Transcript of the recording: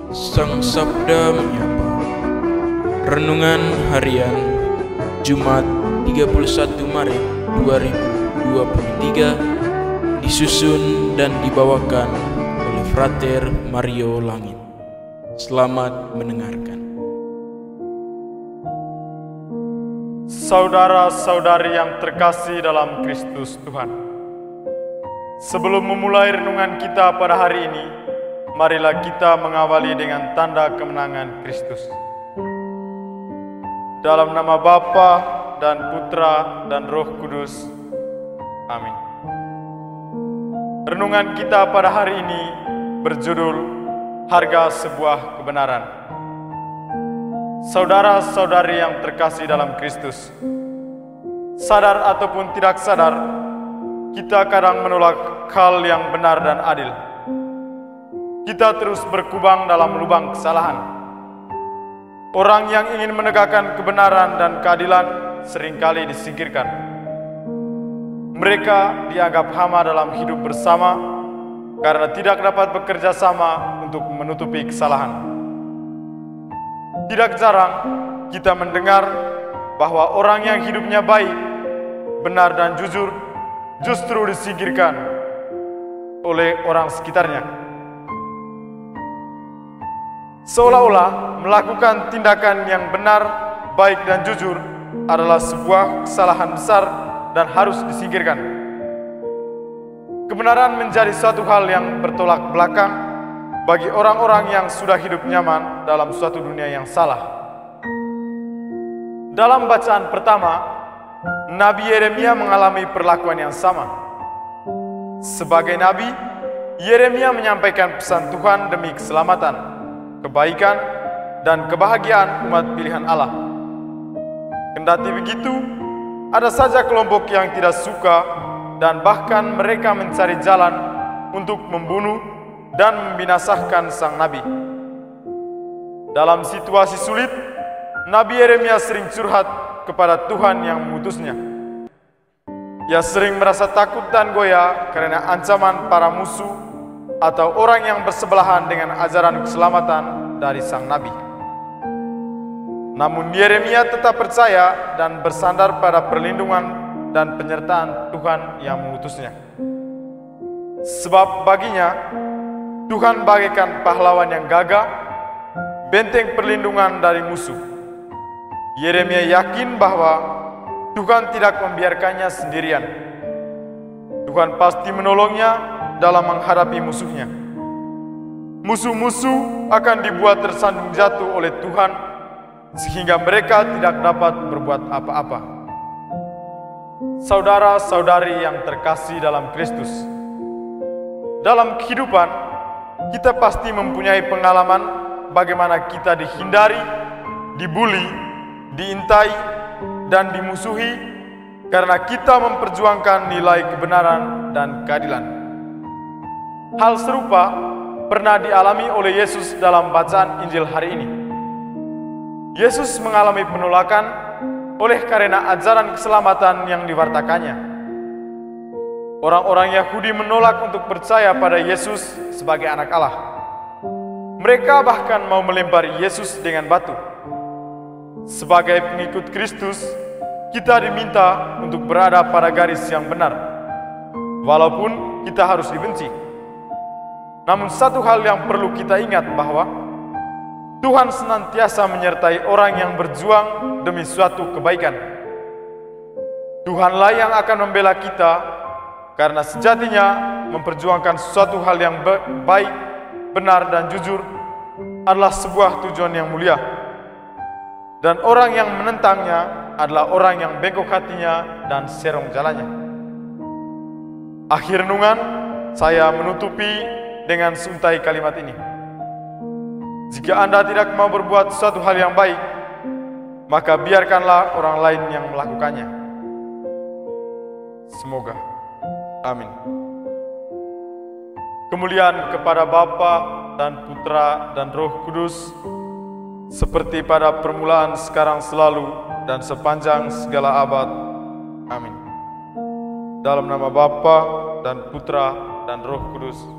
Sang Sabda Menyapa. Renungan Harian Jumat 31 Maret 2023 disusun dan dibawakan oleh Frater Mario Langit. Selamat mendengarkan. Saudara-saudari yang terkasih dalam Kristus Tuhan, sebelum memulai renungan kita pada hari ini, marilah kita mengawali dengan tanda kemenangan Kristus. Dalam nama Bapa dan Putra dan Roh Kudus. Amin. Renungan kita pada hari ini berjudul Harga Sebuah Kebenaran. Saudara-saudari yang terkasih dalam Kristus, sadar ataupun tidak sadar, kita kadang menolak hal yang benar dan adil. Kita terus berkubang dalam lubang kesalahan. Orang yang ingin menegakkan kebenaran dan keadilan seringkali disingkirkan. Mereka dianggap hama dalam hidup bersama karena tidak dapat bekerja sama untuk menutupi kesalahan. Tidak jarang kita mendengar bahwa orang yang hidupnya baik, benar dan jujur justru disingkirkan oleh orang sekitarnya. Seolah-olah melakukan tindakan yang benar, baik dan jujur adalah sebuah kesalahan besar dan harus disingkirkan. Kebenaran menjadi suatu hal yang bertolak belakang bagi orang-orang yang sudah hidup nyaman dalam suatu dunia yang salah. Dalam bacaan pertama, Nabi Yeremia mengalami perlakuan yang sama. Sebagai nabi, Yeremia menyampaikan pesan Tuhan demi keselamatan, kebaikan, dan kebahagiaan umat pilihan Allah. Kendati begitu, ada saja kelompok yang tidak suka dan bahkan mereka mencari jalan untuk membunuh dan membinasakan sang nabi. Dalam situasi sulit, Nabi Yeremia sering curhat kepada Tuhan yang mengutusnya. Ia sering merasa takut dan goyah karena ancaman para musuh atau orang yang bersebelahan dengan ajaran keselamatan dari sang nabi. Namun Yeremia tetap percaya dan bersandar pada perlindungan dan penyertaan Tuhan yang mengutusnya. Sebab baginya, Tuhan bagaikan pahlawan yang gagah, benteng perlindungan dari musuh. Yeremia yakin bahwa Tuhan tidak membiarkannya sendirian. Tuhan pasti menolongnya dalam menghadapi musuhnya. Musuh-musuh akan dibuat tersandung jatuh oleh Tuhan sehingga mereka tidak dapat berbuat apa-apa. Saudara-saudari yang terkasih dalam Kristus, dalam kehidupan kita pasti mempunyai pengalaman bagaimana kita dihindari, dibuli, diintai, dan dimusuhi karena kita memperjuangkan nilai kebenaran dan keadilan. Hal serupa pernah dialami oleh Yesus dalam bacaan Injil hari ini. Yesus mengalami penolakan oleh karena ajaran keselamatan yang diwartakannya. Orang-orang Yahudi menolak untuk percaya pada Yesus sebagai anak Allah. Mereka bahkan mau melempari Yesus dengan batu. Sebagai pengikut Kristus, kita diminta untuk berada pada garis yang benar, walaupun kita harus dibenci. Namun satu hal yang perlu kita ingat bahwa Tuhan senantiasa menyertai orang yang berjuang demi suatu kebaikan. Tuhanlah yang akan membela kita, karena sejatinya memperjuangkan sesuatu hal yang baik, benar dan jujur adalah sebuah tujuan yang mulia. Dan orang yang menentangnya adalah orang yang bengkok hatinya dan serong jalannya. Akhir renungan, saya menutupi dengan suntai kalimat ini. Jika Anda tidak mau berbuat suatu hal yang baik, maka biarkanlah orang lain yang melakukannya. Semoga. Amin. Kemuliaan kepada Bapa dan Putra dan Roh Kudus, seperti pada permulaan, sekarang, selalu, dan sepanjang segala abad. Amin. Dalam nama Bapa dan Putra dan Roh Kudus.